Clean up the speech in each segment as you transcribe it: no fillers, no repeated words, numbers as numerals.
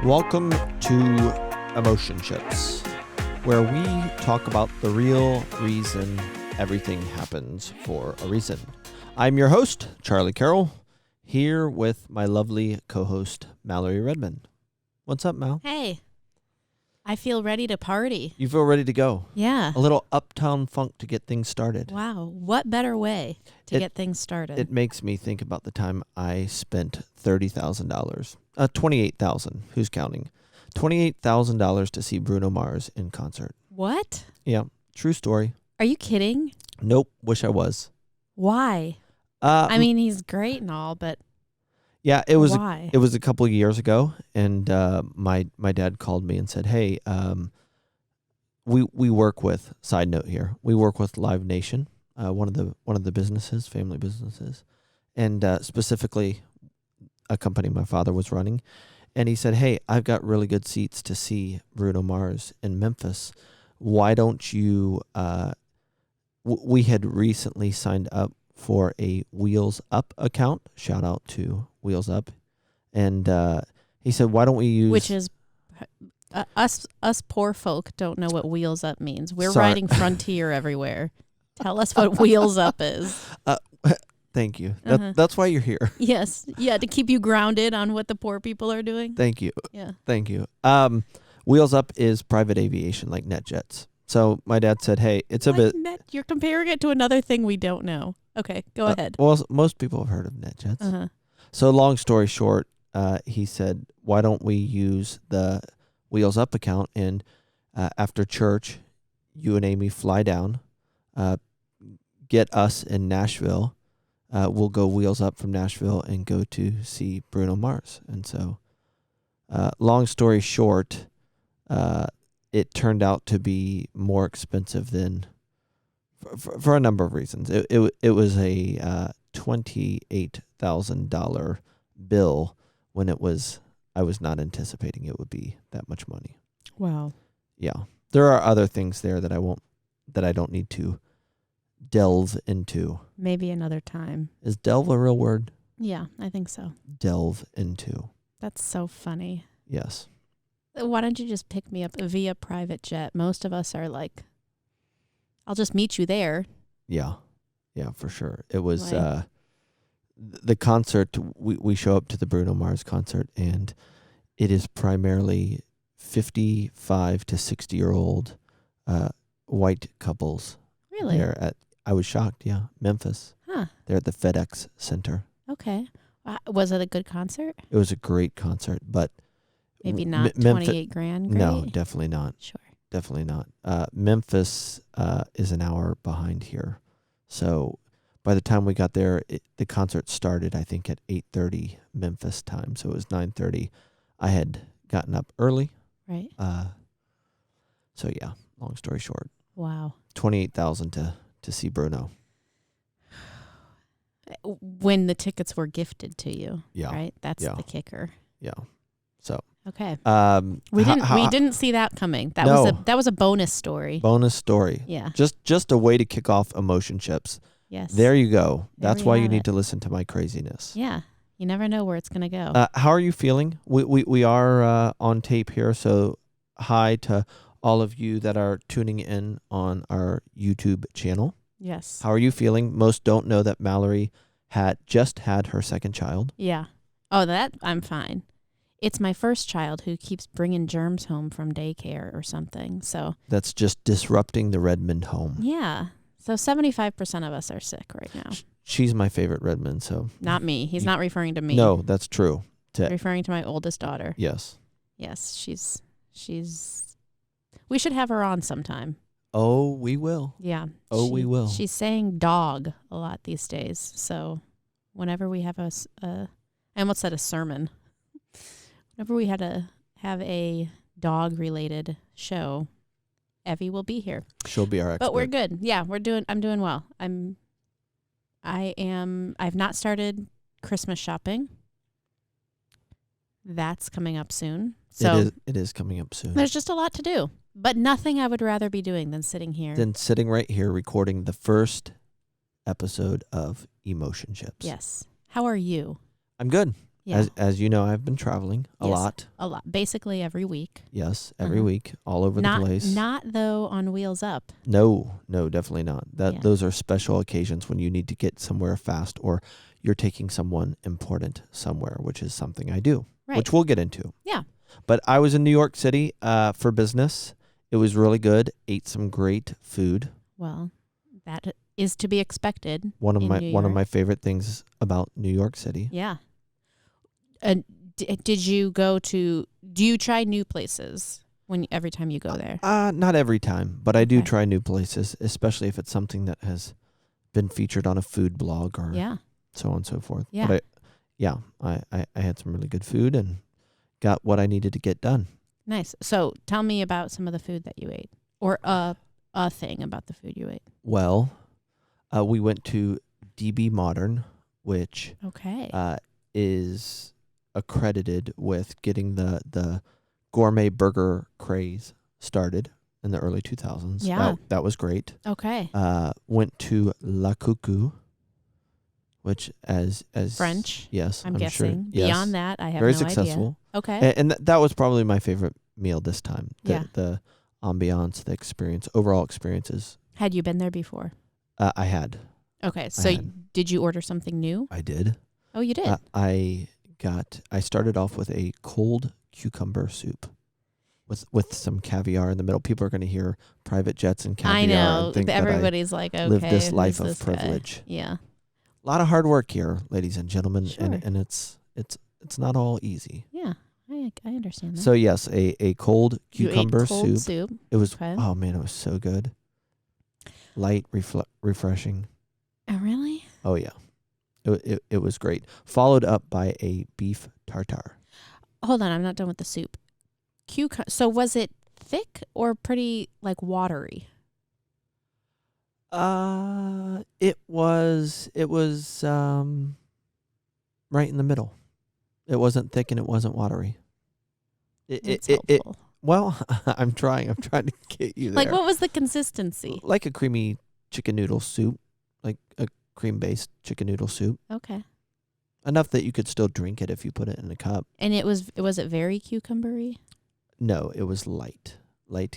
Welcome to Emotionships, where we talk about the real reason everything happens for a reason. I'm your host, Charlie Carroll, here with my lovely co-host, Mallory Redmond. What's up, Mal? Hey, I feel ready to party. You feel ready to go? Yeah. A little uptown funk to get things started. Wow. What better way to get things started? It makes me think about the time I spent $30,000. $28,000. Who's counting? $28,000 to see Bruno Mars in concert. What? Yeah, true story. Are you kidding? Nope, wish I was. Why? I mean, he's great and all, but yeah, it was. Why? It was a couple of years ago, and my dad called me and said, "Hey, we work with. Side note here, we work with Live Nation, one of the businesses, family businesses, and specifically a company my father was running." And he said, "Hey, I've got really good seats to see Bruno Mars in Memphis. Why don't you?" We had recently signed up for a Wheels Up account. Shout out to Wheels Up. And he said, "Why don't we use?" Which is us poor folk don't know what Wheels Up means. We're Sorry. riding Frontier everywhere. Tell us what Wheels Up is. Thank you. Uh-huh. That's why you're here. Yes. Yeah, to keep you grounded on what the poor people are doing. Thank you. Yeah. Thank you. Wheels Up is private aviation, like NetJets. So my dad said, "Hey, it's a bit." You're comparing it to another thing we don't know. Okay, go ahead. Well, most people have heard of NetJets. Uh-huh. So long story short, he said, "Why don't we use the Wheels Up account, and after church, you and Amy fly down, get us in Nashville. We'll go Wheels Up from Nashville and go to see Bruno Mars." And so, long story short, it turned out to be more expensive than for a number of reasons. It was a $28,000 bill when I was not anticipating it would be that much money. Wow. Yeah, there are other things there that I don't need to delve into. Maybe another time. Is delve a real word? Yeah, I think so. Delve into. That's so funny. Yes. Why don't you just pick me up via private jet? Most of us are like, I'll just meet you there. Yeah. Yeah, for sure. It was Like- the concert. We show up to the Bruno Mars concert, and it is primarily 55 to 60-year-old white couples. Really? I was shocked. Yeah, Memphis. Huh. They're at the FedEx Center. Okay. Was it a good concert? It was a great concert, but Maybe not Memphis. 28 grand. Great? No, definitely not. Sure. Definitely not. Memphis is an hour behind here, so by the time we got there, the concert started, I think, at 8:30 Memphis time. So it was 9:30. I had gotten up early. Right. So yeah. Long story short, Wow. $28,000 to see Bruno. When the tickets were gifted to you. Yeah. Right. That's Yeah. the kicker. Yeah. So Okay. we We didn't see that coming. That was a bonus story. bonus story. Yeah. Just a way to kick off Emotionships. Yes. There you go. There That's we why you have need it. to listen to my craziness. Yeah. You never know where it's gonna go. How are you feeling? We are on tape here, so hi to all of you that are tuning in on our YouTube channel. Yes. How are you feeling? Most don't know that Mallory just had her second child. Yeah. Oh, that I'm fine. It's my first child who keeps bringing germs home from daycare or something. So That's just disrupting the Redmond home. yeah. So 75% of us are sick right now. She's my favorite Redmond, so Not me. He's not referring to me. no, that's true. Referring to my oldest daughter. Yes. Yes, she's we should have her on sometime. Oh, we will. Yeah. Oh, we will. She's saying dog a lot these days. So whenever we have I almost said a sermon. Whenever we have a dog related show, Evie will be here. She'll be our expert. But we're good. Yeah, I'm doing well. I've not started Christmas shopping. That's coming up soon. So it is coming up soon. there's just a lot to do. But nothing I would rather be doing than sitting here. Then sitting right here recording the first episode of Emotionships. Yes. How are you? I'm good. Yeah. As you know, I've been traveling a Yes. lot. A lot. Basically every week. Yes, every Uh-huh. week, all over the place. Not though on Wheels Up. No, definitely not. Yeah. Those are special occasions when you need to get somewhere fast, or you're taking someone important somewhere, which is something I do, Right. which we'll get into. Yeah. But I was in New York City for business. It was really good. Ate some great food. Well, that is to be expected. One of in my favorite things about New York City. Yeah. And did you do you try new places every time you go there? Not every time, but I do Okay. try new places, especially if it's something that has been featured on a food blog or Yeah. so on and so forth. Yeah. But I had some really good food and got what I needed to get done. Nice. So tell me about some of the food that you ate, or a thing about the food you ate. Well, we went to DB Modern, which Okay. is accredited with getting the gourmet burger craze started in the early 2000s. Yeah. That was great. Okay. Went to La Coucou, which as French. Yes, I'm Sure, guessing. yes, Beyond that, I have very no successful. idea. Okay. And that was probably my favorite meal this time. Yeah. The ambiance, the experience, overall experiences. Had you been there before? I had. Okay. So did you order something new? I did. Oh, you did. I started off with a cold cucumber soup with some caviar in the middle. People are going to hear private jets and caviar. I know. And think Everybody's like, okay, live this who's life of this guy? privilege. Yeah. A lot of hard work here, ladies and gentlemen, Sure. and it's not all easy. Yeah. I understand that. So yes, a cold cucumber you ate cold soup. It was Okay. Oh man, it was so good. Light, refreshing. Oh, really? Oh yeah, it was great. Followed up by a beef tartare. Hold on, I'm not done with the soup. So was it thick or pretty like watery? It was right in the middle. It wasn't thick and it wasn't watery. That's helpful. Well, I'm trying to get you there. Like, what was the consistency? Like a creamy chicken noodle soup, like a cream-based chicken noodle soup. Okay. Enough that you could still drink it if you put it in a cup. And was it very cucumbery? No, it was light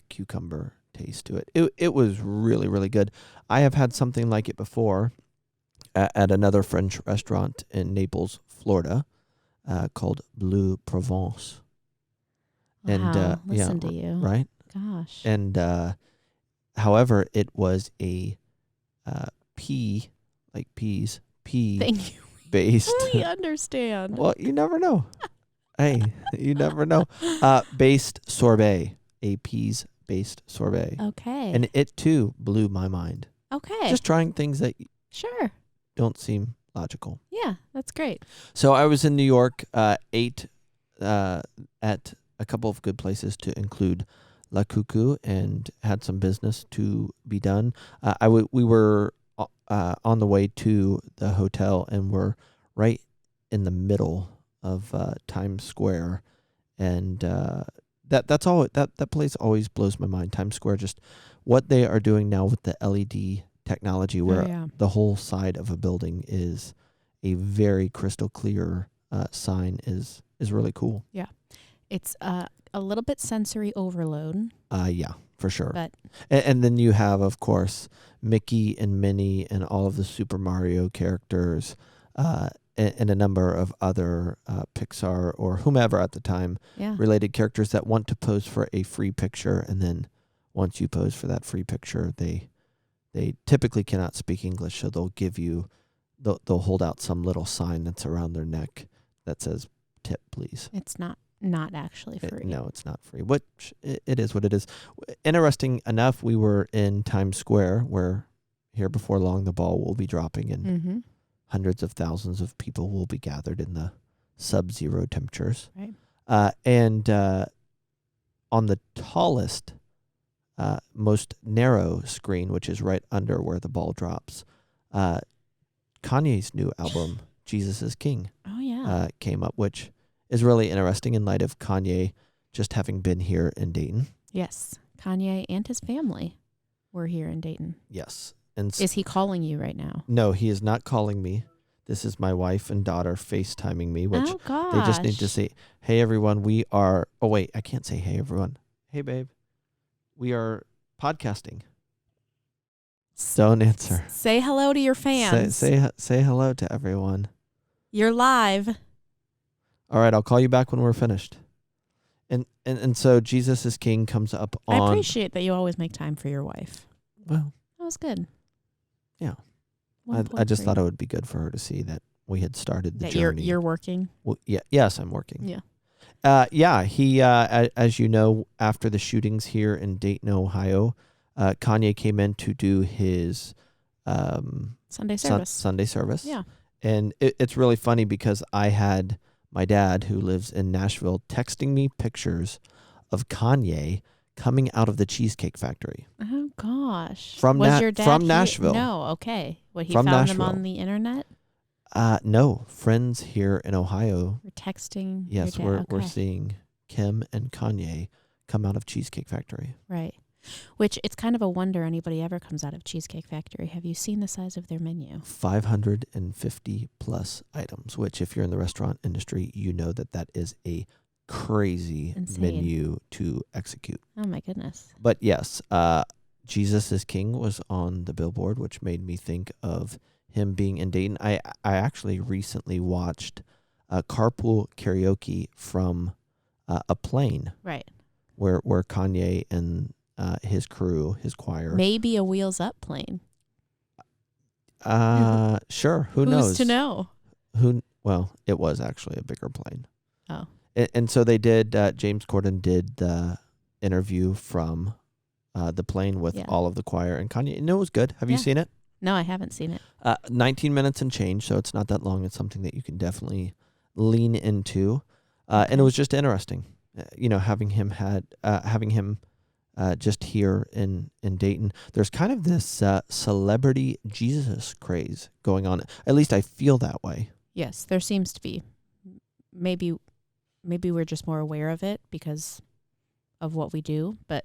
cucumber taste to it. It was really, really good. I have had something like it before at another French restaurant in Naples, Florida, called Bleu Provence. Wow, And listen to you. Right? Gosh. And however, it was a pea Thank you. based. We understand. Well, you never know. Hey, you never know. Based sorbet, a peas based sorbet. Okay. And it too blew my mind. Okay. Just trying things that Sure. don't seem logical. Yeah, that's great. So I was in New York, ate at a couple of good places to include La Coucou, and had some business to be done. We were on the way to the hotel, and we're right in the middle of Times Square, and that's all. That place always blows my mind. Times Square, just what they are doing now with the LED technology, where the whole side of a building is a very crystal clear sign is really cool. Yeah. It's a little bit sensory overload. Yeah, for sure. But and then you have, of course, Mickey and Minnie and all of the Super Mario characters, and a number of other Pixar or whomever at the time related characters that want to pose for a free picture, and then once you pose for that free picture, they typically cannot speak English, so they'll hold out some little sign that's around their neck that says "tip, please." It's not actually free. No, it's not free. Which it is what it is. Interesting enough, we were in Times Square, where here before long the ball will be dropping, and hundreds of thousands of people will be gathered in the sub-zero temperatures. Right. And on the tallest, most narrow screen, which is right under where the ball drops, Kanye's new album, Jesus is King, came up, which is really interesting in light of Kanye just having been here in Dayton. Yes. Kanye and his family were here in Dayton. Yes. And is he calling you right now? No, he is not calling me. This is my wife and daughter FaceTiming me, which Oh gosh. they just need to say, "Hey everyone, we are." Oh wait, I can't say "Hey everyone." Hey babe, we are podcasting. Don't answer. Say hello to your fans. Say hello to everyone. You're live. All right, I'll call you back when we're finished. And so Jesus is King comes up on. I appreciate that you always make time for your wife. Well, That was good. Yeah. 1 I point just for thought you. it would be good for her to see that we had started the That journey. you're working. Well, yes, I'm working. Yeah. Yeah, he, as you know, after the shootings here in Dayton, Ohio, Kanye came in to do his Sunday service. Sunday service. Yeah. And it's really funny because I had my dad, who lives in Nashville, texting me pictures of Kanye coming out of the Cheesecake Factory. Oh gosh. From Was your dad from here? Nashville. No. Okay. What, he From found Nashville. them on the internet? No, friends here in Ohio. We're texting. Yes, your dad. we're Okay. seeing Kim and Kanye come out of Cheesecake Factory. Right. Which it's kind of a wonder anybody ever comes out of Cheesecake Factory. Have you seen the size of their menu? 550 plus items, which if you're in the restaurant industry, you know that is a crazy Insane. menu to execute. Oh my goodness. But yes, Jesus is King was on the billboard, which made me think of him being in Dayton. I actually recently watched Carpool Karaoke from a plane. Right. Where Kanye and his crew, his choir. Maybe a Wheels Up plane. Sure. Who's Who's to know? Well, it was actually a bigger plane. Oh. And so they did, James Corden did the interview from the plane with all of the choir and Kanye. And it was good. Have you seen it? No, I haven't seen it. 19 minutes and change, so it's not that long. It's something that you can definitely lean into. And it was just interesting, having him just here in Dayton. There's kind of this celebrity Jesus craze going on. At least I feel that way. Yes, there seems to be. Maybe we're just more aware of it because of what we do, but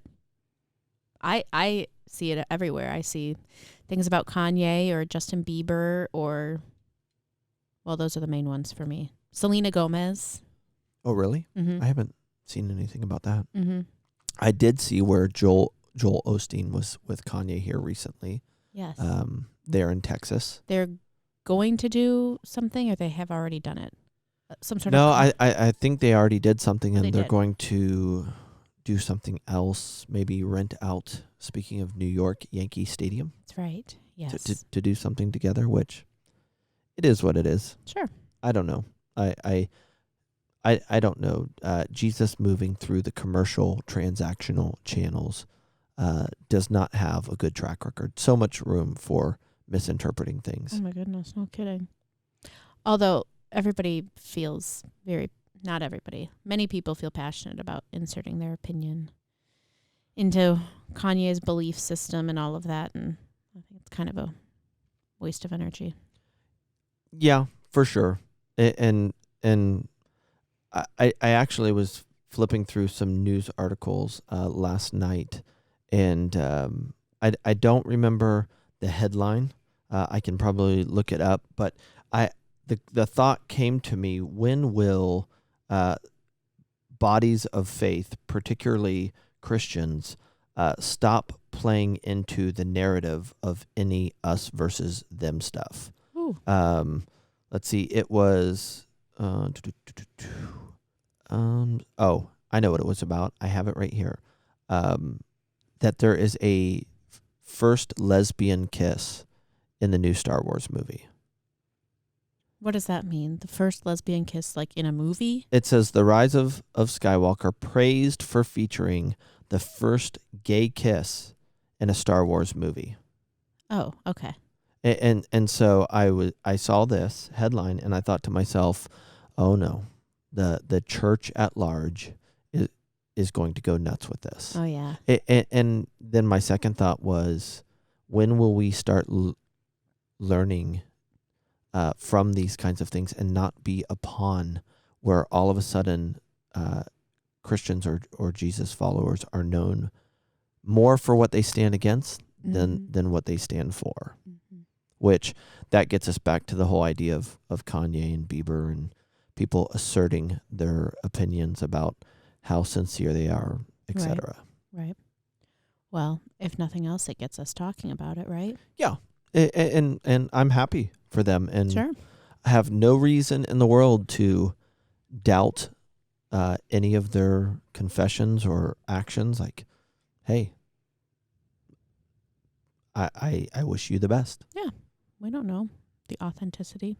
I see it everywhere. I see things about Kanye or Justin Bieber or, well, those are the main ones for me. Selena Gomez. Oh, really? Mm-hmm. I haven't seen anything about that. Mm-hmm. I did see where Joel Osteen was with Kanye here recently. Yes. There in Texas. They're going to do something, or they have already done it? Some sort No, of... I think they already did something, and they're did. going to do something else. Maybe rent out. Speaking of New York, Yankee Stadium. That's right. Yes. To do something together, which it is what it is. Sure. I don't know. I don't know. Jesus moving through the commercial transactional channels does not have a good track record. So much room for misinterpreting things. Oh my goodness, no kidding. Although everybody feels not everybody, many people feel passionate about inserting their opinion into Kanye's belief system and all of that, and I think it's kind of a waste of energy. Yeah, for sure. And I actually was flipping through some news articles last night, and I don't remember the headline. I can probably look it up, but the thought came to me: when will bodies of faith, particularly Christians, stop playing into the narrative of any us versus them stuff? Ooh. Let's see. It was. I know what it was about. I have it right here. That there is a first lesbian kiss in the new Star Wars movie. What does that mean? The first lesbian kiss, like in a movie? It says The Rise of Skywalker praised for featuring the first gay kiss in a Star Wars movie. Oh, okay. And so I saw this headline and I thought to myself, oh no, the church at large is going to go nuts with this. Oh yeah. And then my second thought was, when will we start learning from these kinds of things and not be a pawn where all of a sudden Christians or Jesus followers are known more for what they stand against than what they stand for? Mm-hmm. which that gets us back to the whole idea of Kanye and Bieber and people asserting their opinions about how sincere they are, etc. Right. Well, if nothing else, it gets us talking about it, right? Yeah. And I'm happy for them, and Sure. I have no reason in the world to doubt any of their confessions or actions. Like, hey, I wish you the best. Yeah. We don't know the authenticity,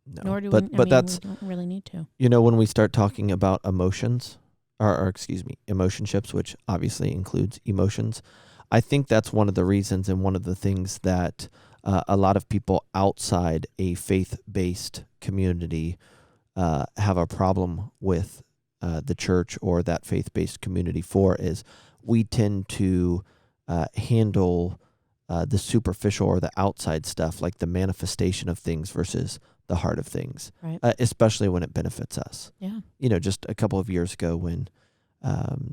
No, nor do but we. I mean, that's, we don't really need to. when we start talking about emotions, or excuse me, emotionships, which obviously includes emotions, I think that's one of the reasons and one of the things that a lot of people outside a faith-based community have a problem with the church or that faith-based community for is we tend to handle the superficial or the outside stuff, like the manifestation of things versus the heart of things, Right. especially when it benefits us. Yeah. Just a couple of years ago when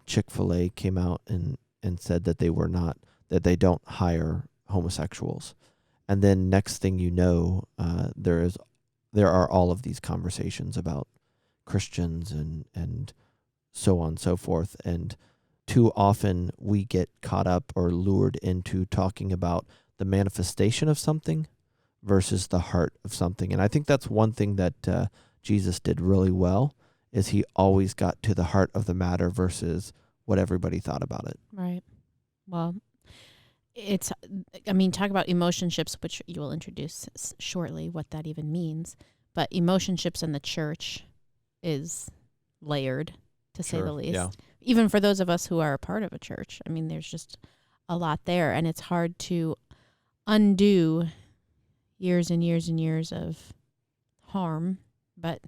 Chick-fil-A came out and said that that they don't hire homosexuals. And then next thing you know, there are all of these conversations about Christians and so on and so forth. And too often we get caught up or lured into talking about the manifestation of something versus the heart of something. And I think that's one thing that Jesus did really well, is he always got to the heart of the matter versus what everybody thought about it. Right. Well, talk about emotionships, which you will introduce shortly, what that even means. But emotionships in the church is layered, to say the least. Yeah. Even for those of us who are a part of a church. I mean, there's just a lot there, and it's hard to undo years and years and years of harm. But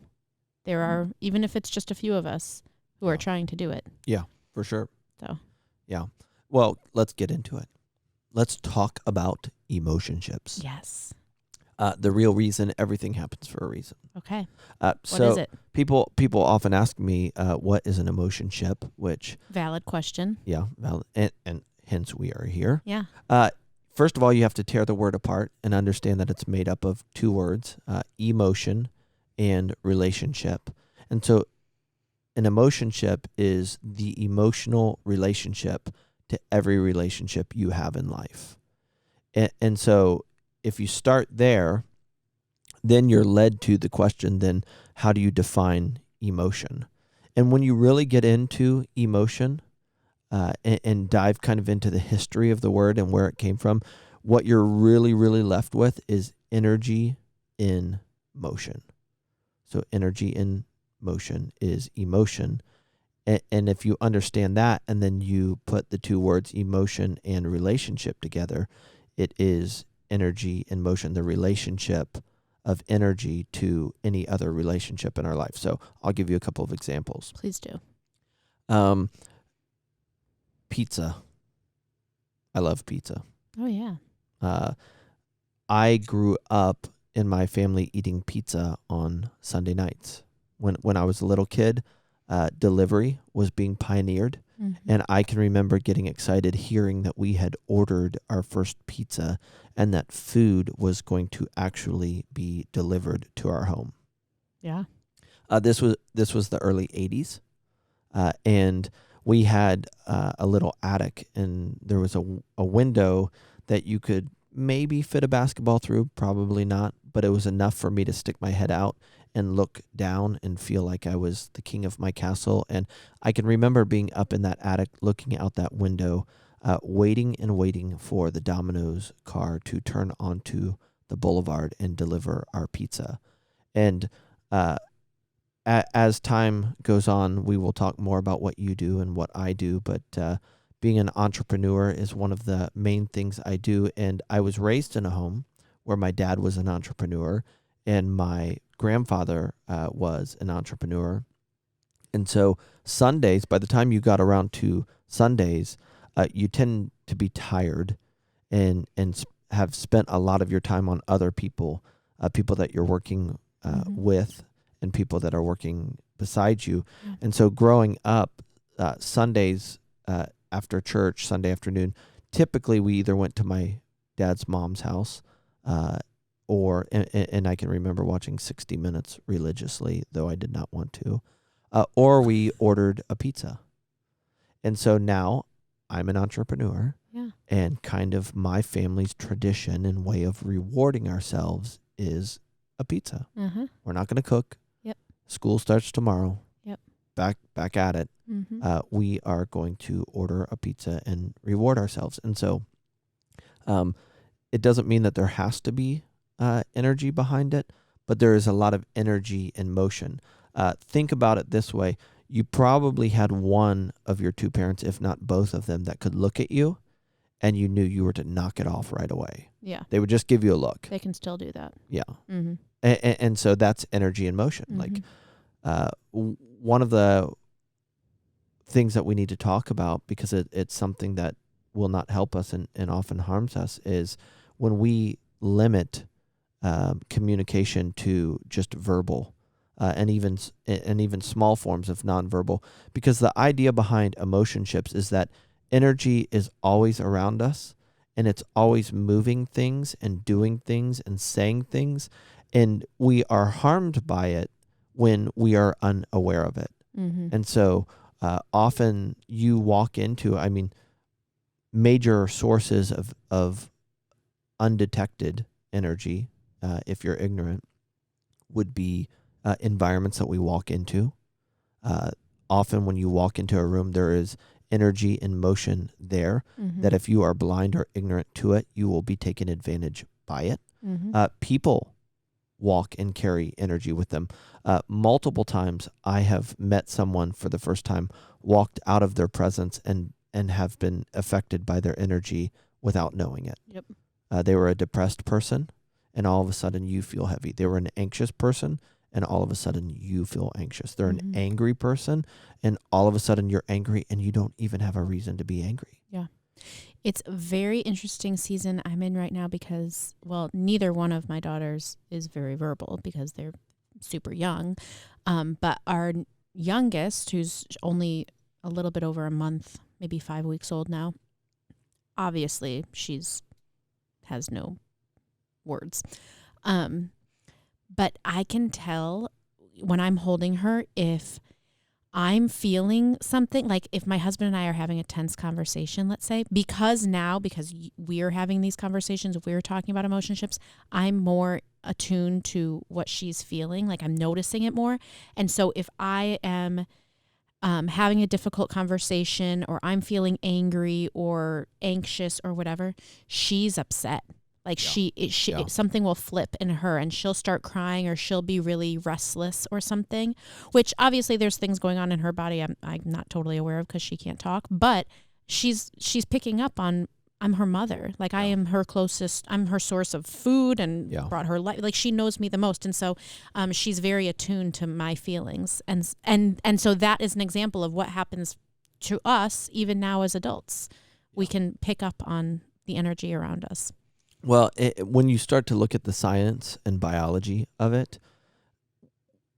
there are, even if it's just a few of us who are trying to do it. Yeah, for sure. So. Yeah. Well, let's get into it. Let's talk about emotionships. Yes. The real reason everything happens for a reason. Okay. So what is it? People often ask me, what is an emotionship? Which Valid question. yeah, valid, and hence we are here. Yeah. First of all, you have to tear the word apart and understand that it's made up of two words: emotion and relationship. And so, an emotionship is the emotional relationship to every relationship you have in life. And so if you start there, then you're led to the question, then how do you define emotion? And when you really get into emotion and dive kind of into the history of the word and where it came from, what you're really, really left with is energy in motion. So energy in motion is emotion. And if you understand that, and then you put the two words emotion and relationship together, it is energy in motion, the relationship of energy to any other relationship in our life. So I'll give you a couple of examples. Please do. Pizza. I love pizza. Oh, yeah. I grew up in my family eating pizza on Sunday nights. When I was a little kid, delivery was being pioneered. Mm-hmm. And I can remember getting excited hearing that we had ordered our first pizza and that food was going to actually be delivered to our home. Yeah. This was the early 80s. And we had a little attic, and there was a window that you could maybe fit a basketball through, probably not, but it was enough for me to stick my head out and look down and feel like I was the king of my castle. And I can remember being up in that attic, looking out that window, waiting and waiting for the Domino's car to turn onto the boulevard and deliver our pizza. And as time goes on, we will talk more about what you do and what I do, but being an entrepreneur is one of the main things I do. And I was raised in a home where my dad was an entrepreneur and my grandfather was an entrepreneur. And so Sundays, by the time you got around to Sundays, you tend to be tired and have spent a lot of your time on other people, people that you're working with and people that are working beside you. Yeah. And so growing up, Sundays after church, Sunday afternoon, typically we either went to my dad's mom's house or and I can remember watching 60 Minutes religiously, though I did not want to. Or we ordered a pizza. And so now I'm an entrepreneur, Yeah. and kind of my family's tradition and way of rewarding ourselves is a pizza. Uh-huh. We're not going to cook. Yep. School starts tomorrow. Yep. Back at it. Mm-hmm. We are going to order a pizza and reward ourselves. And so it doesn't mean that there has to be energy behind it, but there is a lot of energy in motion. Think about it this way. You probably had one of your two parents, if not both of them, that could look at you and you knew you were to knock it off right away. Yeah. They would just give you a look. They can still do that. Yeah. Mm-hmm. And so that's energy in motion. Mm-hmm. Like one of the things that we need to talk about, because it's something that will not help us and often harms us, is when we limit communication to just verbal and even small forms of nonverbal, because the idea behind Emotionships is that energy is always around us, and it's always moving things and doing things and saying things, and we are harmed by it when we are unaware of it. Mm-hmm. And so often you walk into, major sources of undetected energy, if you're ignorant, would be environments that we walk into. Often when you walk into a room, there is energy in motion there Mm-hmm. that if you are blind or ignorant to it, you will be taken advantage by it. Mm-hmm. People walk and carry energy with them. Multiple times I have met someone for the first time, walked out of their presence, and have been affected by their energy without knowing it. Yep. They were a depressed person, and all of a sudden you feel heavy. They were an anxious person, and all of a sudden you feel anxious. They're Mm-hmm. an angry person, and all of a sudden you're angry, and you don't even have a reason to be angry. Yeah. It's a very interesting season I'm in right now because, well, neither one of my daughters is very verbal because they're super young. But our youngest, who's only a little bit over a month, maybe 5 weeks old now, obviously has no words. But I can tell when I'm holding her if I'm feeling something, like if my husband and I are having a tense conversation, let's say, because we're having these conversations, we're talking about Emotionships, I'm more attuned to what she's feeling, like I'm noticing it more. And so if I am having a difficult conversation, or I'm feeling angry or anxious or whatever, she's upset. Like something will flip in her and she'll start crying, or she'll be really restless or something, which obviously there's things going on in her body I'm not totally aware of because she can't talk, but she's picking up on, I'm her mother. Like I am her closest, I'm her source of food and brought her life. Like she knows me the most. And so she's very attuned to my feelings. And so that is an example of what happens to us even now as adults. We can pick up on the energy around us. Well, when you start to look at the science and biology of it,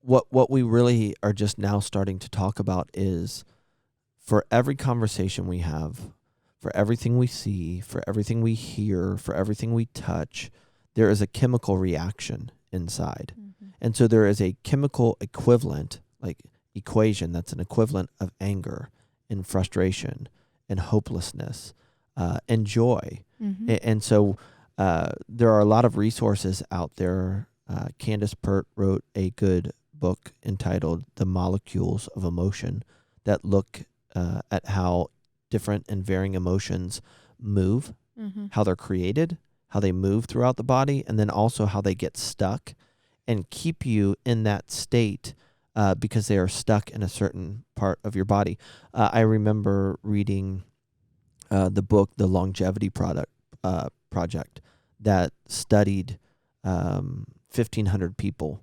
what we really are just now starting to talk about is, for every conversation we have, for everything we see, for everything we hear, for everything we touch, there is a chemical reaction inside. Mm-hmm. And so there is a chemical equivalent, like equation, that's an equivalent of anger and frustration and hopelessness and joy. Mm-hmm. And so there are a lot of resources out there. Candace Pert wrote a good book entitled The Molecules of Emotion that look at how different and varying emotions move, Mm-hmm. how they're created, how they move throughout the body, and then also how they get stuck and keep you in that state because they are stuck in a certain part of your body. I remember reading the book, The Longevity Project, that studied 1,500 people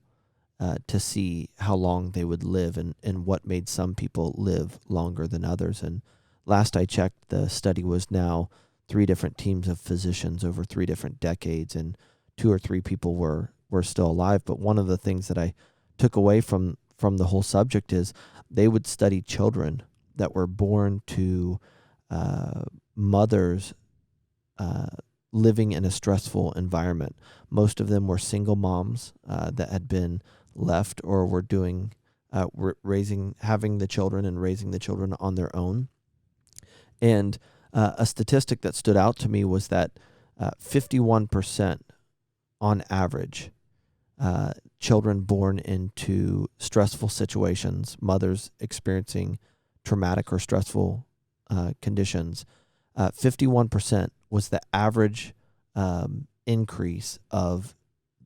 to see how long they would live and what made some people live longer than others. And last I checked, the study was now 3 different teams of physicians over 3 different decades, and 2 or 3 people were still alive. But one of the things that I took away from the whole subject is they would study children that were born to mothers living in a stressful environment. Most of them were single moms that had been left or were doing having the children and raising the children on their own. And a statistic that stood out to me was that 51% on average, children born into stressful situations, mothers experiencing traumatic or stressful conditions, 51% was the average increase of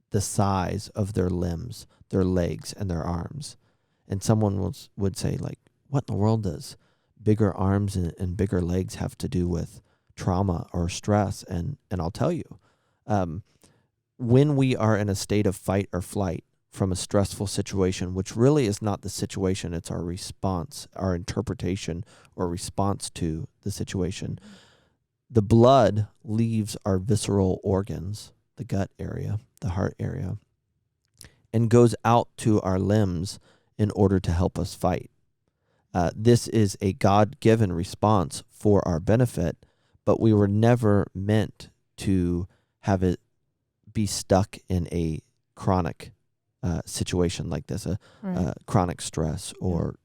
the size of their limbs, their legs, and their arms. And someone would say, like, what in the world does bigger arms and bigger legs have to do with trauma or stress? And I'll tell you, when we are in a state of fight or flight from a stressful situation, which really is not the situation, it's our response, our interpretation or response to the situation, the blood leaves our visceral organs, the gut area, the heart area, and goes out to our limbs in order to help us fight. This is a God-given response for our benefit, but we were never meant to have it be stuck in a chronic situation like this, chronic stress or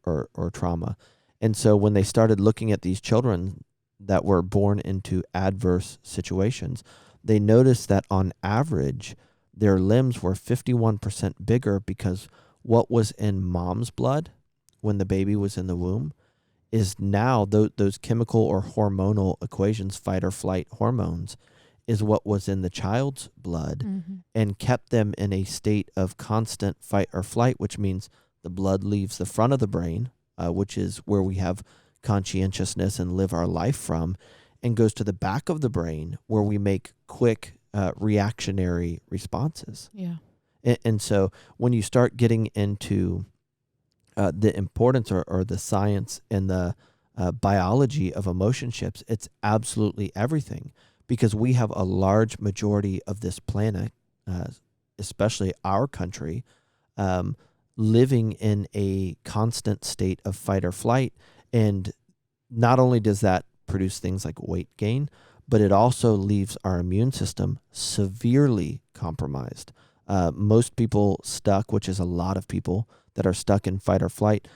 trauma. And so when they started looking at these children that were born into adverse situations, they noticed that on average, their limbs were 51% bigger because what was in mom's blood when the baby was in the womb is now those chemical or hormonal equations, fight or flight hormones, is what was in the child's blood and kept them in a state of constant fight or flight, which means the blood leaves the front of the brain, which is where we have conscientiousness and live our life from, and goes to the back of the brain where we make quick reactionary responses. Yeah. And so when you start getting into the importance or the science and the biology of emotionships, it's absolutely everything, because we have a large majority of this planet, especially our country, living in a constant state of fight or flight. And not only does that produce things like weight gain, but it also leaves our immune system severely compromised. Most people stuck, which is a lot of people that are stuck in fight or flight,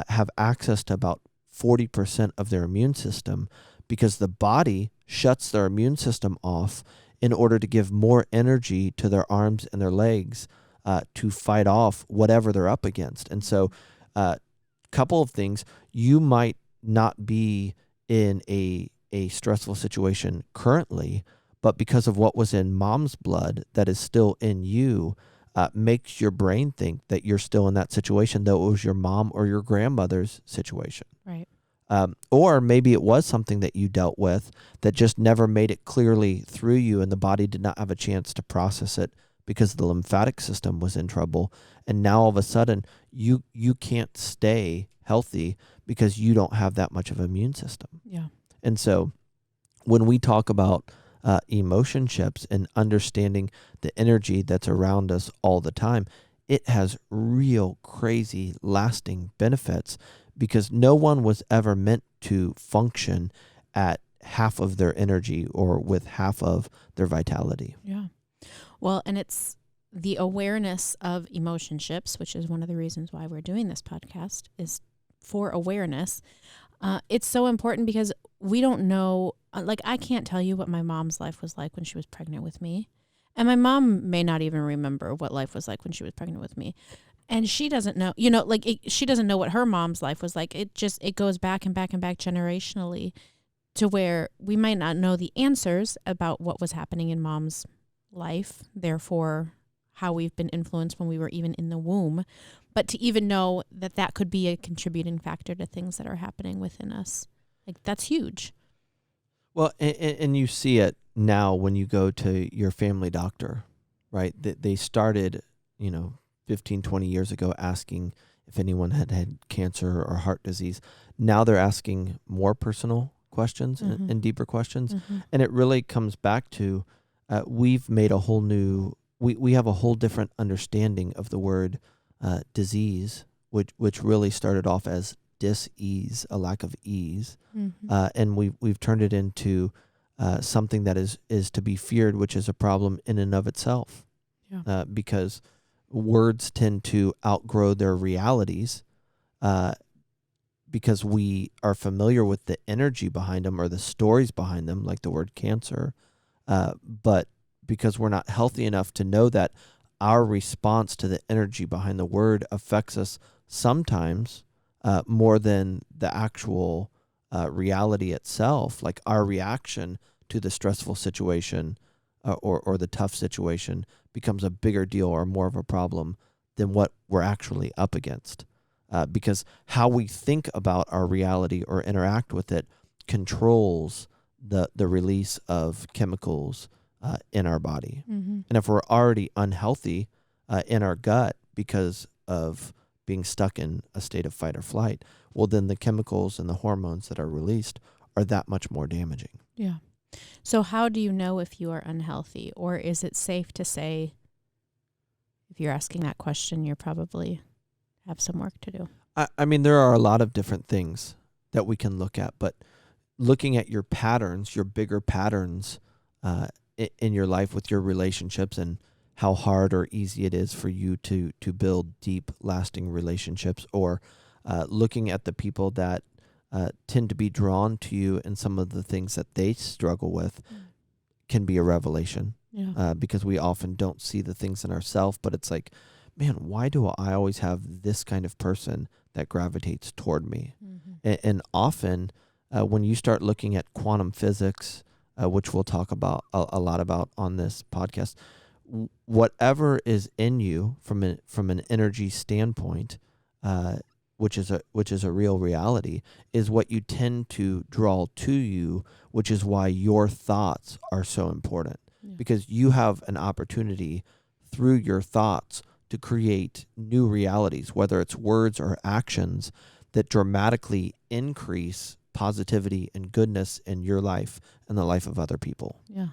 have access to about 40% of their immune system, because the body shuts their immune system off in order to give more energy to their arms and their legs to fight off whatever they're up against. And so couple of things, you might not be in a stressful situation currently, but because of what was in mom's blood that is still in you, makes your brain think that you're still in that situation, though it was your mom or your grandmother's situation. Right. Or maybe it was something that you dealt with that just never made it clearly through you, and the body did not have a chance to process it because the lymphatic system was in trouble. And now all of a sudden you can't stay healthy because you don't have that much of an immune system. Yeah. And so when we talk about emotionships and understanding the energy that's around us all the time, it has real crazy lasting benefits, because no one was ever meant to function at half of their energy or with half of their vitality. Yeah. Well, and it's the awareness of emotionships, which is one of the reasons why we're doing this podcast, is for awareness. It's so important because we don't know, like, I can't tell you what my mom's life was like when she was pregnant with me. And my mom may not even remember what life was like when she was pregnant with me. And she doesn't know, she doesn't know what her mom's life was like. It goes back and back and back generationally to where we might not know the answers about what was happening in mom's life, therefore how we've been influenced when we were even in the womb, but to even know that that could be a contributing factor to things that are happening within us. Like, that's huge. Well, and you see it now when you go to your family doctor, right? They started, 15, 20 years ago asking if anyone had cancer or heart disease. Now they're asking more personal questions and deeper questions. And it really comes back to we've made a whole new, we have a whole different understanding of the word disease, which really started off as dis-ease, a lack of ease. And we've turned it into something that is to be feared, which is a problem in and of itself. Yeah. Because words tend to outgrow their realities, because we are familiar with the energy behind them or the stories behind them, like the word cancer. But because we're not healthy enough to know that our response to the energy behind the word affects us sometimes more than the actual reality itself, like our reaction to the stressful situation or the tough situation becomes a bigger deal or more of a problem than what we're actually up against. Because how we think about our reality or interact with it controls the release of chemicals in our body. Mm-hmm. And if we're already unhealthy in our gut because of being stuck in a state of fight or flight, well, then the chemicals and the hormones that are released are that much more damaging. Yeah. So how do you know if you are unhealthy, or is it safe to say, if you're asking that question, you're probably have some work to do? I mean, there are a lot of different things that we can look at, but looking at your patterns, your bigger patterns in your life with your relationships and how hard or easy it is for you to build deep, lasting relationships, or looking at the people that tend to be drawn to you and some of the things that they struggle with can be a revelation. Yeah. Because we often don't see the things in ourselves, but it's like, man, why do I always have this kind of person that gravitates toward me? Mm-hmm. And often when you start looking at quantum physics, which we'll talk about a lot about on this podcast, whatever is in you from an energy standpoint, which is a real reality, is what you tend to draw to you, which is why your thoughts are so important. Yeah. Because you have an opportunity through your thoughts to create new realities, whether it's words or actions that dramatically increase positivity and goodness in your life and the life of other people. Yeah.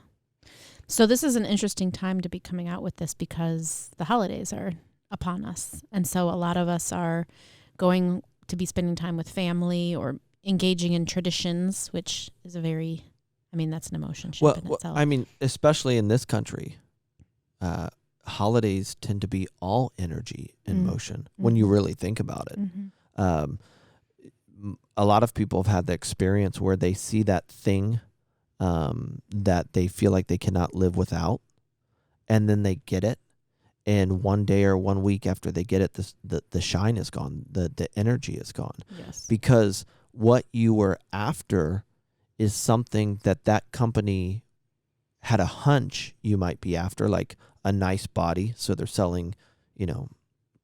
So this is an interesting time to be coming out with this because the holidays are upon us. And so a lot of us are going to be spending time with family or engaging in traditions, which is a very, that's an emotionship in itself. I mean, especially in this country, holidays tend to be all energy and motion when you really think about it. Mm-hmm. A lot of people have had the experience where they see that thing that they feel like they cannot live without, and then they get it, and one day or 1 week after they get it, the shine is gone, the energy is gone. Yes. Because what you were after is something that company had a hunch you might be after, like a nice body. So they're selling,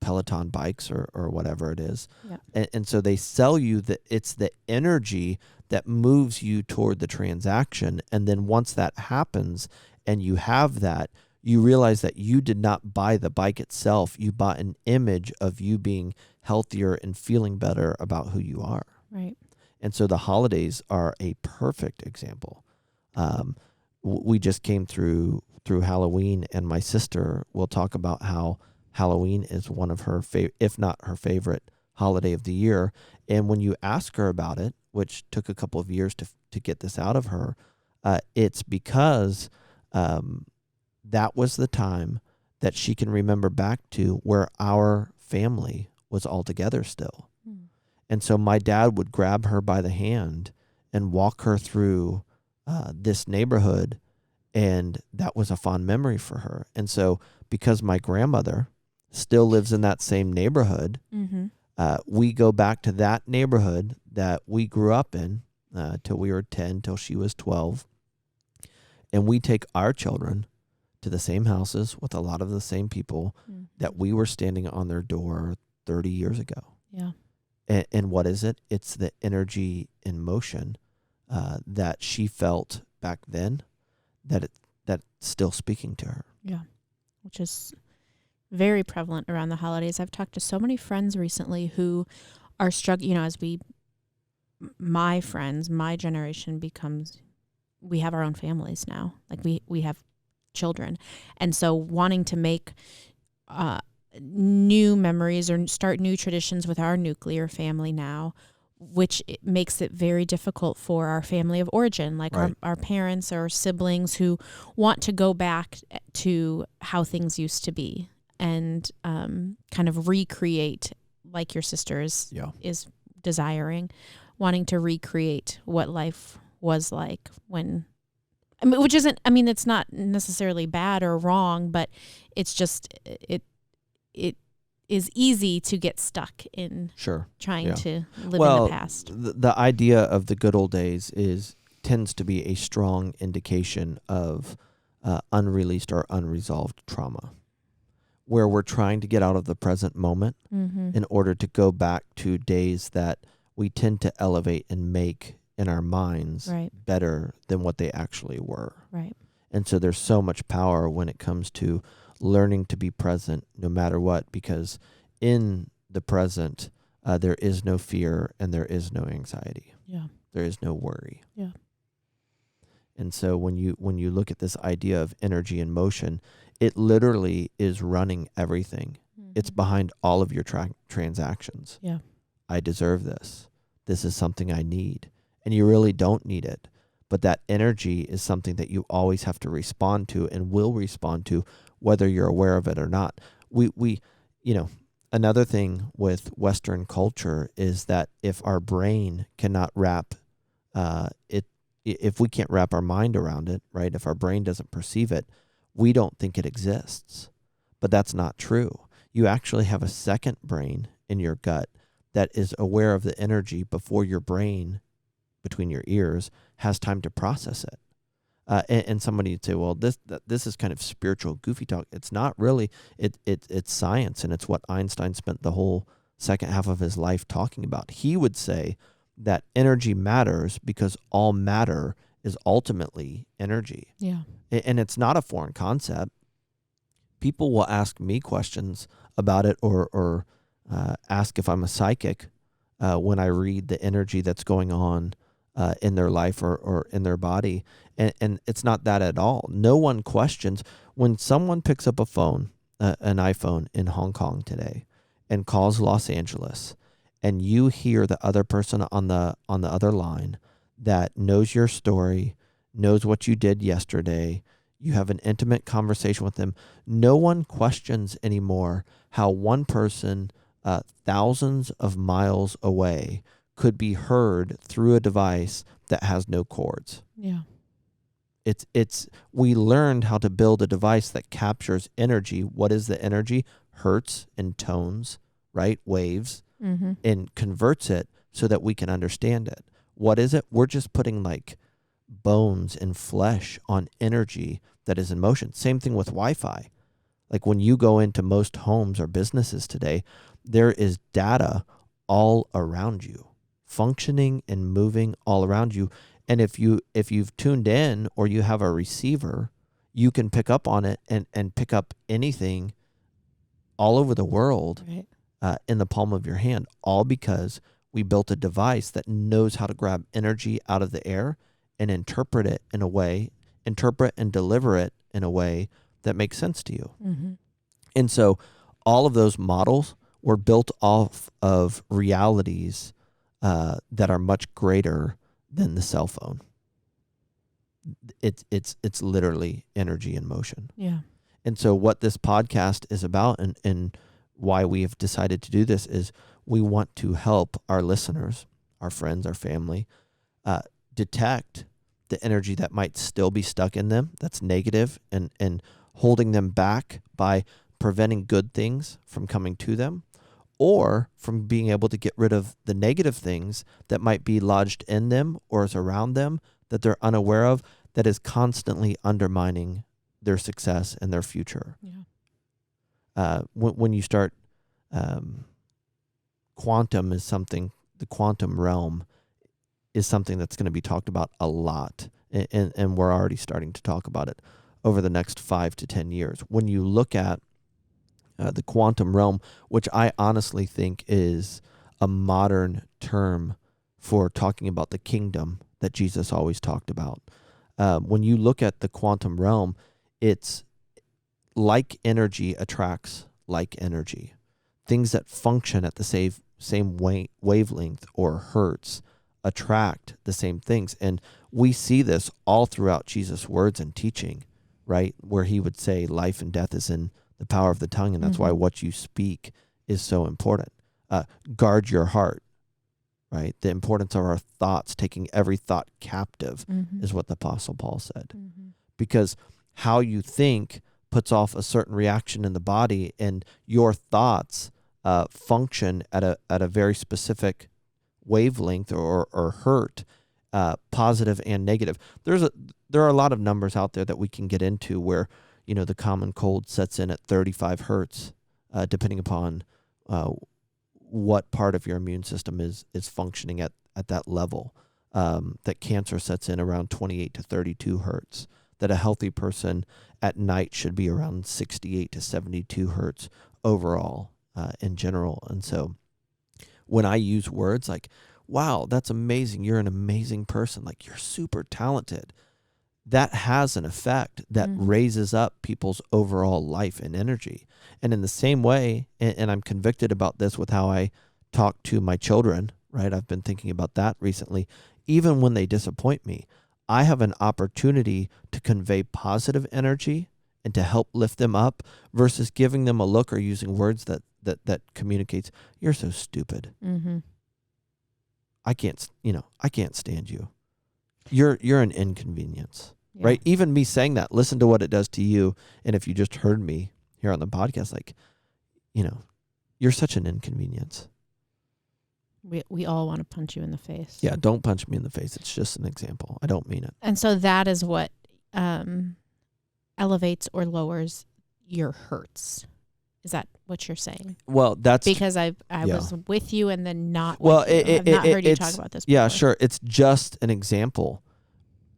Peloton bikes or whatever it is. Yeah. And so they sell you that it's the energy that moves you toward the transaction. And then once that happens and you have that, you realize that you did not buy the bike itself. You bought an image of you being healthier and feeling better about who you are. Right. And so the holidays are a perfect example. We just came through Halloween, and my sister will talk about how Halloween is one of her if not her favorite holiday of the year. And when you ask her about it, which took a couple of years to get this out of her, it's because that was the time that she can remember back to where our family was all together still. And so my dad would grab her by the hand and walk her through this neighborhood, and that was a fond memory for her. And so because my grandmother still lives in that same neighborhood, we go back to that neighborhood that we grew up in till we were 10, till she was 12. And we take our children to the same houses with a lot of the same people that we were standing on their door 30 years ago. Yeah. And what is it? It's the energy in motion that she felt back then that's still speaking to her. Yeah. Which is very prevalent around the holidays. I've talked to so many friends recently who are struggling, my friends, my generation we have our own families now. Like we have children. And so wanting to make new memories or start new traditions with our nuclear family now, which makes it very difficult for our family of origin, like Right. our parents or siblings who want to go back to how things used to be and kind of recreate, like your sister is desiring, wanting to recreate what life was like when, I mean, which isn't, I mean, it's not necessarily bad or wrong, but it's just, it is easy to get stuck in Sure. trying Yeah. to live in Well, the past. the idea of the good old days tends to be a strong indication of unreleased or unresolved trauma, where we're trying to get out of the present moment Mm-hmm. in order to go back to days that we tend to elevate and make in our minds Right. better than what they actually were. Right. And so there's so much power when it comes to learning to be present no matter what, because in the present, there is no fear and there is no anxiety. Yeah. There is no worry. Yeah. And so when you look at this idea of energy and motion, it literally is running everything. It's behind all of your transactions. Yeah. I deserve this. This is something I need. And you really don't need it. But that energy is something that you always have to respond to and will respond to whether you're aware of it or not. We another thing with Western culture is that if our brain cannot wrap if we can't wrap our mind around it, right? If our brain doesn't perceive it, we don't think it exists. But that's not true. You actually have a second brain in your gut that is aware of the energy before your brain, between your ears, has time to process it. And somebody would say, well, this is kind of spiritual goofy talk. It's not really. It's science, and it's what Einstein spent the whole second half of his life talking about. He would say that energy matters because all matter is ultimately energy. Yeah. And it's not a foreign concept. People will ask me questions about it or ask if I'm a psychic when I read the energy that's going on in their life or in their body. And it's not that at all. No one questions. When someone picks up a phone, an iPhone in Hong Kong today, and calls Los Angeles, and you hear the other person on the other line that knows your story, knows what you did yesterday, you have an intimate conversation with them, no one questions anymore how one person thousands of miles away could be heard through a device that has no cords. Yeah. We learned how to build a device that captures energy. What is the energy? Hertz and tones, right? Waves. Mm-hmm. And converts it so that we can understand it. What is it? We're just putting like bones and flesh on energy that is in motion. Same thing with Wi-Fi. Like when you go into most homes or businesses today, there is data all around you, functioning and moving all around you. And if you've tuned in or you have a receiver, you can pick up on it and pick up anything all over the world. Right. In the palm of your hand, all because we built a device that knows how to grab energy out of the air and interpret and deliver it in a way that makes sense to you. Mm-hmm. And so all of those models were built off of realities that are much greater than the cell phone. It's literally energy in motion. Yeah. And so what this podcast is about and why we have decided to do this is we want to help our listeners, our friends, our family, detect the energy that might still be stuck in them that's negative and holding them back by preventing good things from coming to them, or from being able to get rid of the negative things that might be lodged in them or is around them that they're unaware of, that is constantly undermining their success and their future. Yeah. When you start, quantum is something, the quantum realm is something that's going to be talked about a lot. And we're already starting to talk about it over the next 5 to 10 years. When you look at the quantum realm, which I honestly think is a modern term for talking about the kingdom that Jesus always talked about. When you look at the quantum realm, it's like energy attracts like energy. Things that function at the same wavelength or hertz attract the same things. And we see this all throughout Jesus' words and teaching, right? Where he would say life and death is in the power of the tongue. And that's why what you speak is so important. Guard your heart, right? The importance of our thoughts, taking every thought captive is what the Apostle Paul said. Because how you think puts off a certain reaction in the body, and your thoughts function at a very specific wavelength or hurt, positive and negative. There are a lot of numbers out there that we can get into where, the common cold sets in at 35 hertz, depending upon what part of your immune system is functioning at that level. That cancer sets in around 28 to 32 hertz. That a healthy person at night should be around 68 to 72 hertz overall in general. And so when I use words like, wow, that's amazing, you're an amazing person, like you're super talented, that has an effect that raises up people's overall life and energy. And in the same way, and I'm convicted about this with how I talk to my children, right? I've been thinking about that recently. Even when they disappoint me, I have an opportunity to convey positive energy and to help lift them up versus giving them a look or using words that communicates, you're so stupid. I can't stand you. You're an inconvenience, right? Even me saying that, listen to what it does to you. And if you just heard me here on the podcast, like, you're such an inconvenience. We all want to punch you in the face. Yeah, don't punch me in the face. It's just an example. I don't mean it. And so that is what elevates or lowers your hurts. Is that what you're saying? Well, that's because I was with you and then not with you. I've not heard you talk about this before. Yeah, sure. It's just an example.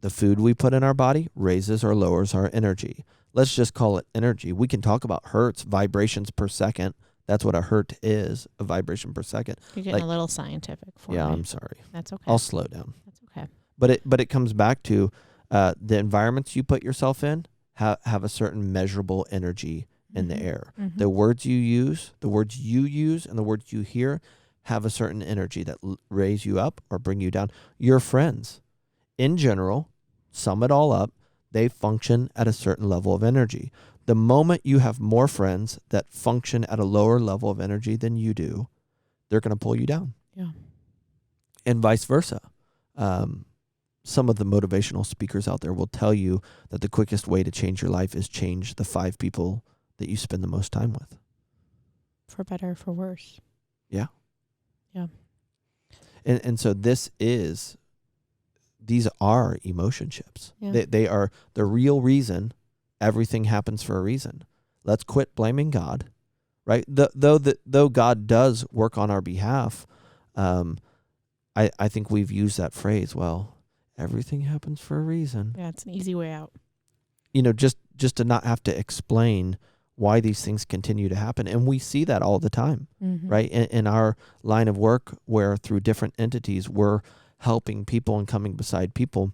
The food we put in our body raises or lowers our energy. Let's just call it energy. We can talk about hertz, vibrations per second. That's what a hertz is, a vibration per second. You're getting a little scientific for me. Yeah, I'm sorry. That's okay. I'll slow down. That's okay. But it comes back to the environments you put yourself in have a certain measurable energy in the air. The words you use, and the words you hear have a certain energy that raise you up or bring you down. Your friends, in general, sum it all up, they function at a certain level of energy. The moment you have more friends that function at a lower level of energy than you do, they're going to pull you down. Yeah. And vice versa. Some of the motivational speakers out there will tell you that the quickest way to change your life is change the 5 people that you spend the most time with. For better or for worse. Yeah. Yeah. And so these are emotionships. Yeah. They are the real reason everything happens for a reason. Let's quit blaming God, right? Though God does work on our behalf, I think we've used that phrase, well, everything happens for a reason. Yeah, it's an easy way out. Just to not have to explain why these things continue to happen. And we see that all the time, right? In our line of work, where through different entities, we're helping people and coming beside people,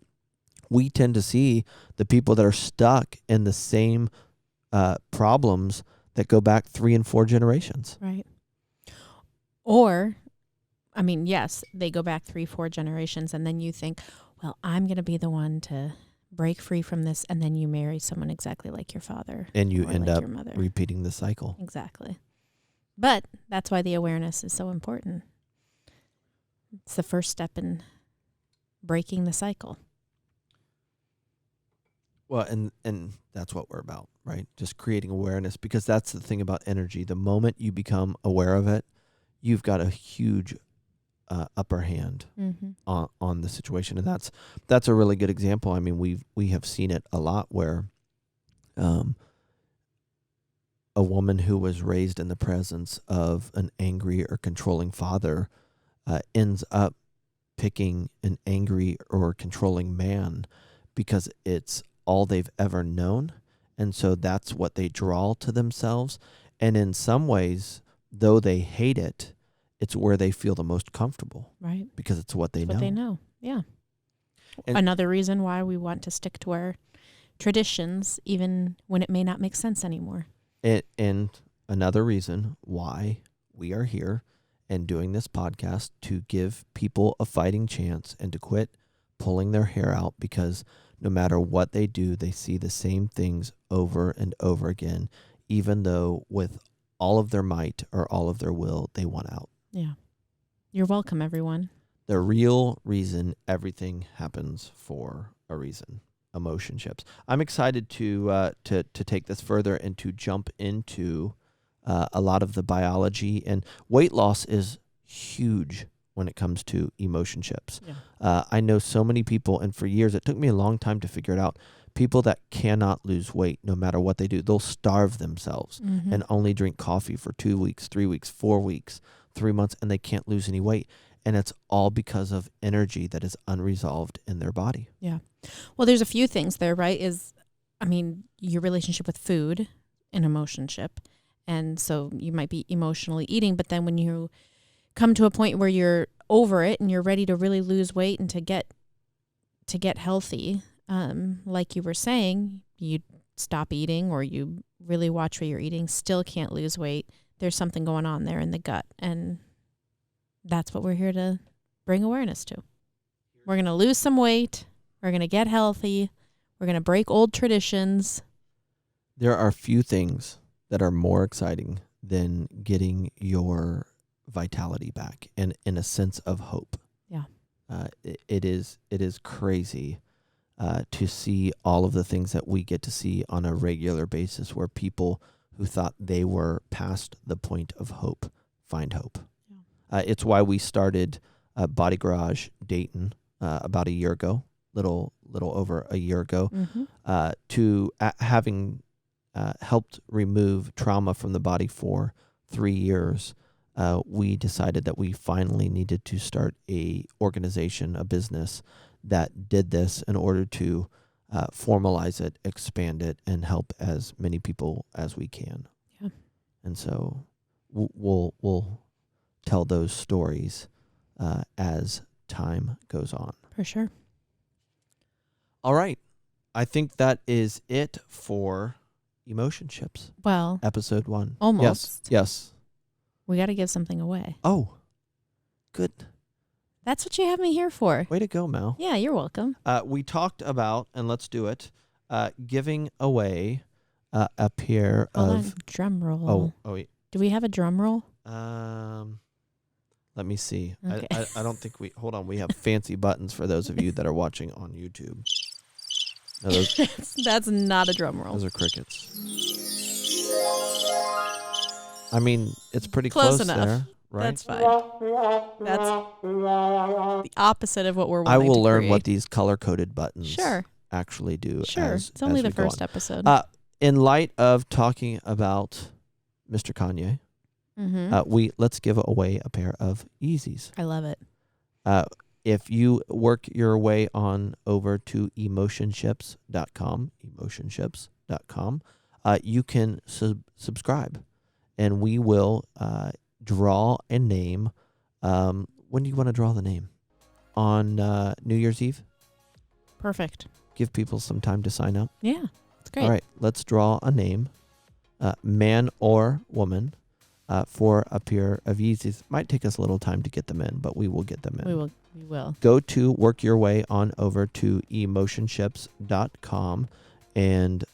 we tend to see the people that are stuck in the same problems that go back 3 and 4 generations. Right. Or, yes, they go back 3, 4 generations, and then you think, well, I'm going to be the one to break free from this, and then you marry someone exactly like your father. And you end like up your mother. repeating the cycle. Exactly. But that's why the awareness is so important. It's the first step in breaking the cycle. Well, and that's what we're about, right? Just creating awareness, because that's the thing about energy. The moment you become aware of it, you've got a huge upper hand on the situation. And that's a really good example. I mean, we have seen it a lot where a woman who was raised in the presence of an angry or controlling father ends up picking an angry or controlling man because it's all they've ever known. And so that's what they draw to themselves. And in some ways, though they hate it, it's where they feel the most comfortable. Right. Because it's what they know. What they know. Yeah. And another reason why we want to stick to our traditions, even when it may not make sense anymore. And another reason why we are here and doing this podcast to give people a fighting chance and to quit pulling their hair out, because no matter what they do, they see the same things over and over again, even though with all of their might or all of their will, they want out. Yeah. You're welcome, everyone. The real reason everything happens for a reason. Emotionships. I'm excited to take this further and to jump into a lot of the biology, and weight loss is huge when it comes to emotionships. Yeah. I know so many people, and for years, it took me a long time to figure it out. People that cannot lose weight no matter what they do, they'll starve themselves Mm-hmm. and only drink coffee for 2 weeks, 3 weeks, 4 weeks, 3 months, and they can't lose any weight. And it's all because of energy that is unresolved in their body. Yeah. Well, there's a few things there, right? Your relationship with food and emotionship. And so you might be emotionally eating, but then when you come to a point where you're over it and you're ready to really lose weight and to get healthy, like you were saying, you stop eating or you really watch what you're eating, still can't lose weight. There's something going on there in the gut. And that's what we're here to bring awareness to. We're going to lose some weight. We're going to get healthy. We're going to break old traditions. There are few things that are more exciting than getting your vitality back and in a sense of hope. Yeah. It is crazy to see all of the things that we get to see on a regular basis, where people who thought they were past the point of hope find hope. Yeah. It's why we started Body Garage Dayton about a year ago, little over a year ago, to having helped remove trauma from the body for 3 years. We decided that we finally needed to start a organization, a business that did this in order to formalize it, expand it, and help as many people as we can. Yeah. And so we'll tell those stories as time goes on. For sure. All right. I think that is it for Emotionships. Well, Episode 1. almost. Yes. We got to give something away. Oh, good. That's what you have me here for. Way to go, Mel. Yeah, you're welcome. We talked about, and let's do it, giving away a pair Hold of... on. Drum roll. Oh, wait. Do we have a drum roll? Let me see. Okay. I don't think we... Hold on. We have fancy buttons for those of you that are watching on YouTube. No, That's not a drum roll. those are crickets. I mean, it's pretty Close close enough. there, right? That's fine. That's the opposite of what we're I wanting will to learn create. what these color-coded buttons Sure. actually do. Sure. As, It's only as the we go first on. episode. In light of talking about Mr. Kanye, let's give away a pair of Yeezys. I love it. If you work your way on over to emotionships.com, you can subscribe, and we will draw a name. When do you want to draw the name? On New Year's Eve? Perfect. Give people some time to sign up. Yeah. It's great. All right, let's draw a name, man or woman, for a pair of Yeezys. Might take us a little time to get them in, but we will get them in. We will. Go to work your way on over to emotionships.com and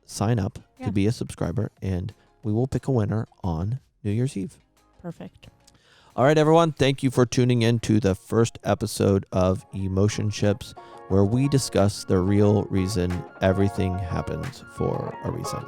sign up to be a subscriber, and we will pick a winner on New Year's Eve. Perfect. All right, everyone. Thank you for tuning in to the first episode of Emotionships, where we discuss the real reason everything happens for a reason.